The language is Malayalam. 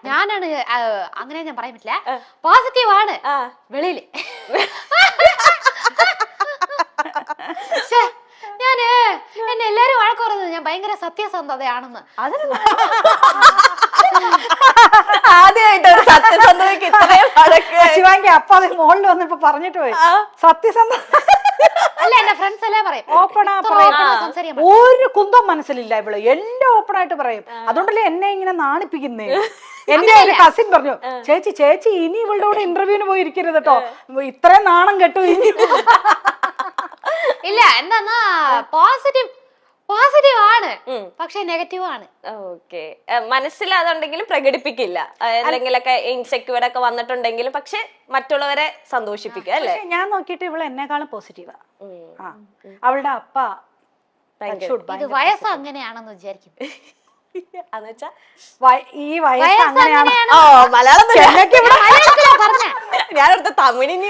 ഞാനാണ് അങ്ങനെ ഞാൻ പറയാൻ പറ്റില്ല. പോസിറ്റീവ് ആണ് വെളിയില്. ഞാന് എന്നെ എല്ലാരും വഴക്ക് പറയുന്നത് ഞാൻ ഭയങ്കര സത്യസന്ധതയാണെന്ന്. ആദ്യമായിട്ടാണ് സത്യസന്ധതയ്ക്ക് ഇത്രയും വഴക്ക്. ശിവാങ്കി അപ്പൊ അത് മോളിൽ വന്നിപ്പോ പറഞ്ഞിട്ട് പോയി സത്യസന്ധ. അല്ല എന്റെ ഫ്രണ്ട്സ് എല്ലാം പറയും ഓപ്പണാ പറയും, ഒരു കുന്തം മനസ്സിലില്ല ഇവള്, എല്ലാം ഓപ്പൺ ആയിട്ട് പറയും. അതുകൊണ്ടല്ലേ എന്നെ ഇങ്ങനെ നാണിപ്പിക്കുന്നേ. എന്റെ ഒരു കസിൻ പറഞ്ഞു, ചേച്ചി ഇനി ഇവളുടെ കൂടെ ഇന്റർവ്യൂവിന് പോയിരിക്കരുത് കേട്ടോ, ഇത്രയും നാണം കെട്ടു ഇനി. ഇല്ല എന്താന്നാ പോസിറ്റീവ് ആണ് പക്ഷെ നെഗറ്റീവ് ആണ്. ഓക്കെ, മനസ്സിലാതുണ്ടെങ്കിലും പ്രകടിപ്പിക്കില്ല, എന്തെങ്കിലൊക്കെ ഇൻസെക്യൂർ ഒക്കെ വന്നിട്ടുണ്ടെങ്കിലും പക്ഷെ മറ്റുള്ളവരെ സന്തോഷിപ്പിക്കുക അല്ലേ? ഞാൻ നോക്കിയിട്ട് ഇവള് എന്നെക്കാളും പോസിറ്റീവാ. അവളുടെ അപ്പ ഇത് വയസ്സ് അങ്ങനെയാണെന്ന് വിചാരിക്കും. ഈ വയസ്സ് അങ്ങനെയാണ്. മലയാളം ഞാനടുത്ത തമിഴിനി